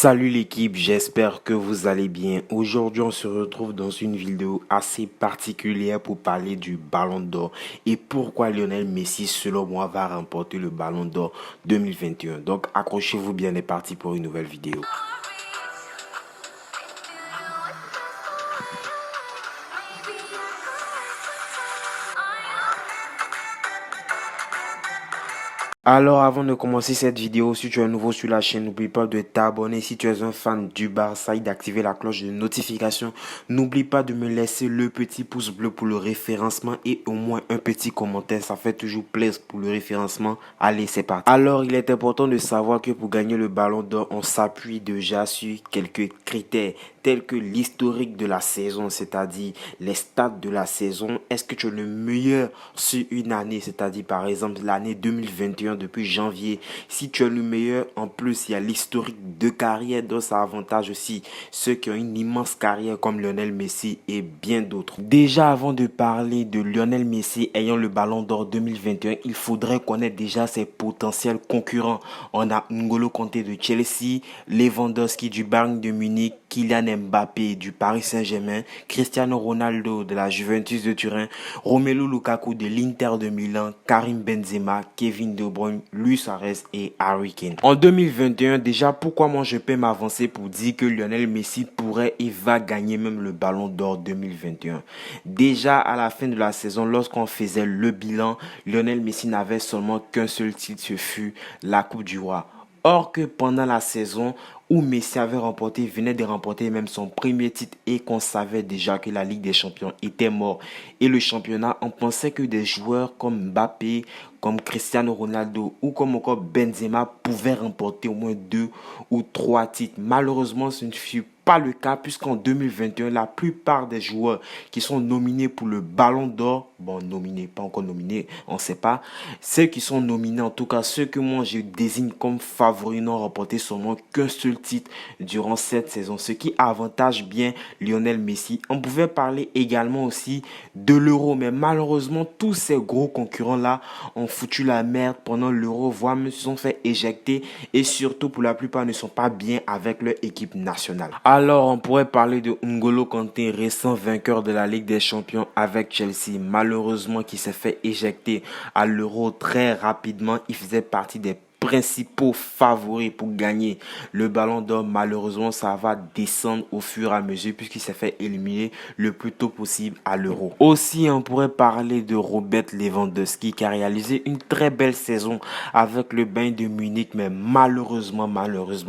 Salut l'équipe, j'espère que vous allez bien. Aujourd'hui, on se retrouve dans une vidéo assez particulière pour parler du Ballon d'Or et pourquoi Lionel Messi, selon moi, va remporter le Ballon d'Or 2021. Donc, accrochez-vous bien, on est parti pour une nouvelle vidéo. Alors avant de commencer cette vidéo, si tu es nouveau sur la chaîne, n'oublie pas de t'abonner. Si tu es un fan du Barça et d'activer la cloche de notification, n'oublie pas de me laisser le petit pouce bleu pour le référencement et au moins un petit commentaire. Ça fait toujours plaisir pour le référencement. Allez, c'est parti. Alors, il est important de savoir que pour gagner le Ballon d'Or, on s'appuie déjà sur quelques critères tels que l'historique de la saison, c'est-à-dire les stats de la saison. Est-ce que tu es le meilleur sur une année, c'est-à-dire par exemple l'année 2021 depuis janvier. Si tu es le meilleur, en plus il y a l'historique de carrière, donc ça avantage aussi ceux qui ont une immense carrière comme Lionel Messi et bien d'autres. Déjà avant de parler de Lionel Messi ayant le Ballon d'Or 2021, il faudrait connaître déjà ses potentiels concurrents. On a N'Golo Kanté de Chelsea, Lewandowski du Bayern de Munich, Kylian Mbappé du Paris Saint-Germain, Cristiano Ronaldo de la Juventus de Turin, Romelu Lukaku de l'Inter de Milan, Karim Benzema, Kevin De Bruyne, Luis Suarez et Harry Kane. En 2021, déjà, pourquoi moi je peux m'avancer pour dire que Lionel Messi pourrait et va gagner même le Ballon d'Or 2021. Déjà, à la fin de la saison, lorsqu'on faisait le bilan, Lionel Messi n'avait seulement qu'un seul titre, ce fut la Coupe du Roi. Or que pendant la saison où Messi venait de remporter même son premier titre et qu'on savait déjà que la Ligue des Champions était morte et le championnat, on pensait que des joueurs comme Mbappé, comme Cristiano Ronaldo ou comme encore Benzema pouvaient remporter au moins 2 ou 3 titres. Malheureusement, ce ne fut pas le cas puisqu'en 2021, la plupart des joueurs qui sont nominés pour le Ballon d'Or, bon nominés, pas encore nominés, on ne sait pas, ceux qui sont nominés, en tout cas ceux que moi je désigne comme favoris, n'ont remporté seulement qu'un seul titre durant cette saison, ce qui avantage bien Lionel Messi. On pouvait parler également aussi de l'Euro, mais malheureusement tous ces gros concurrents là ont foutu la merde pendant l'Euro, voire même se sont fait éjecter et surtout pour la plupart ne sont pas bien avec leur équipe nationale. Alors on pourrait parler de N'Golo Kanté, récent vainqueur de la Ligue des Champions avec Chelsea, malheureusement qui s'est fait éjecter à l'Euro très rapidement. Il faisait partie des principaux favoris pour gagner le Ballon d'Or. Malheureusement, ça va descendre au fur et à mesure puisqu'il s'est fait éliminer le plus tôt possible à l'Euro. Aussi, on pourrait parler de Robert Lewandowski qui a réalisé une très belle saison avec le Bayern de Munich, mais malheureusement,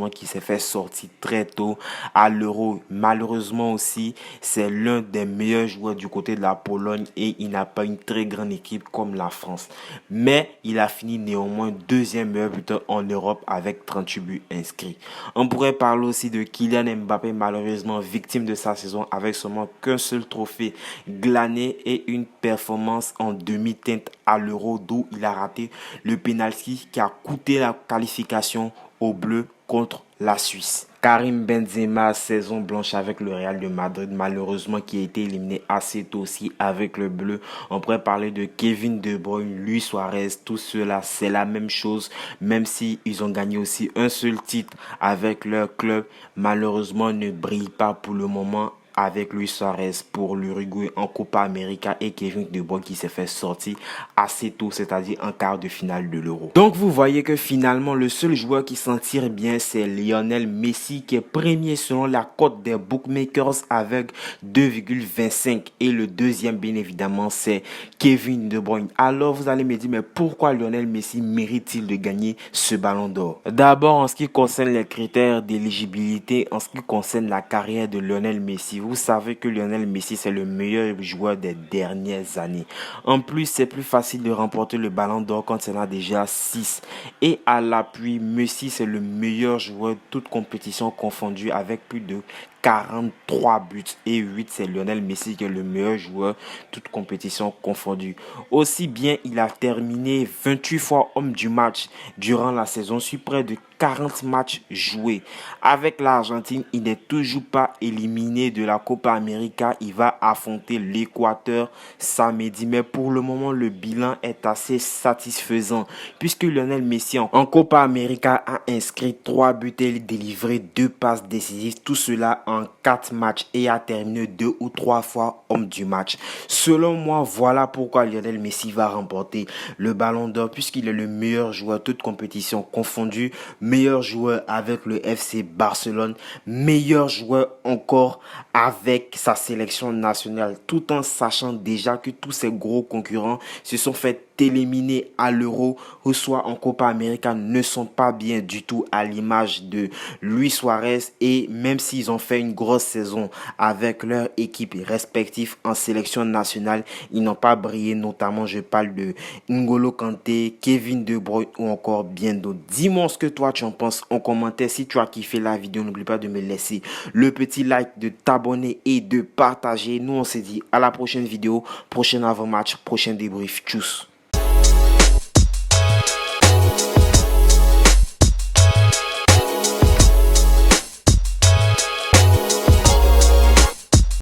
qui s'est fait sortir très tôt à l'Euro. Malheureusement aussi, c'est l'un des meilleurs joueurs du côté de la Pologne et il n'a pas une très grande équipe comme la France. Mais il a fini néanmoins deuxième meilleur buteur en Europe avec 38 buts inscrits. On pourrait parler aussi de Kylian Mbappé, malheureusement victime de sa saison avec seulement qu'un seul trophée glané et une performance en demi-teinte à l'Euro d'où il a raté le penalty qui a coûté la qualification aux Bleus contre la Suisse. Karim Benzema, saison blanche avec le Real de Madrid, malheureusement qui a été éliminé assez tôt aussi avec le bleu. On pourrait parler de Kevin De Bruyne, Luis Suarez, tout cela c'est la même chose, même si ils ont gagné aussi un seul titre avec leur club, malheureusement ne brille pas pour le moment avec Luis Suarez pour l'Uruguay en Copa América et Kevin De Bruyne qui s'est fait sortir assez tôt, c'est-à-dire en quart de finale de l'Euro. Donc vous voyez que finalement le seul joueur qui s'en tire bien c'est Lionel Messi qui est premier selon la cote des bookmakers avec 2,25 et le deuxième bien évidemment c'est Kevin De Bruyne. Alors vous allez me dire mais pourquoi Lionel Messi mérite-t-il de gagner ce Ballon d'Or? D'abord en ce qui concerne les critères d'éligibilité, en ce qui concerne la carrière de Lionel Messi, vous savez que Lionel Messi, c'est le meilleur joueur des dernières années. En plus, c'est plus facile de remporter le Ballon d'Or quand on a déjà 6. Et à l'appui, Messi, c'est le meilleur joueur de toute compétition confondue avec plus de 43 buts et 8, c'est Lionel Messi qui est le meilleur joueur, toute compétition confondue. Aussi bien, il a terminé 28 fois homme du match durant la saison, sur près de 40 matchs joués. Avec l'Argentine, il n'est toujours pas éliminé de la Copa América. Il va affronter l'Équateur samedi. Mais pour le moment, le bilan est assez satisfaisant puisque Lionel Messi en Copa América a inscrit 3 buts et délivré 2 passes décisives. Tout cela en 4 matchs et a terminé 2 ou 3 fois homme du match. Selon moi, voilà pourquoi Lionel Messi va remporter le Ballon d'Or puisqu'il est le meilleur joueur, toute compétition confondue, meilleur joueur avec le FC Barcelone, meilleur joueur encore avec sa sélection nationale, tout en sachant déjà que tous ses gros concurrents se sont fait éliminés à l'Euro ou soit en Copa América ne sont pas bien du tout à l'image de Luis Suarez, et même s'ils ont fait une grosse saison avec leur équipe respective en sélection nationale, ils n'ont pas brillé, notamment je parle de N'Golo Kanté, Kevin De Bruyne ou encore bien d'autres. Dis-moi ce que toi tu en penses en commentaire. Si tu as kiffé la vidéo, n'oublie pas de me laisser le petit like, de t'abonner et de partager. Nous on se dit à la prochaine vidéo, prochain avant-match, prochain débrief. Tchuss.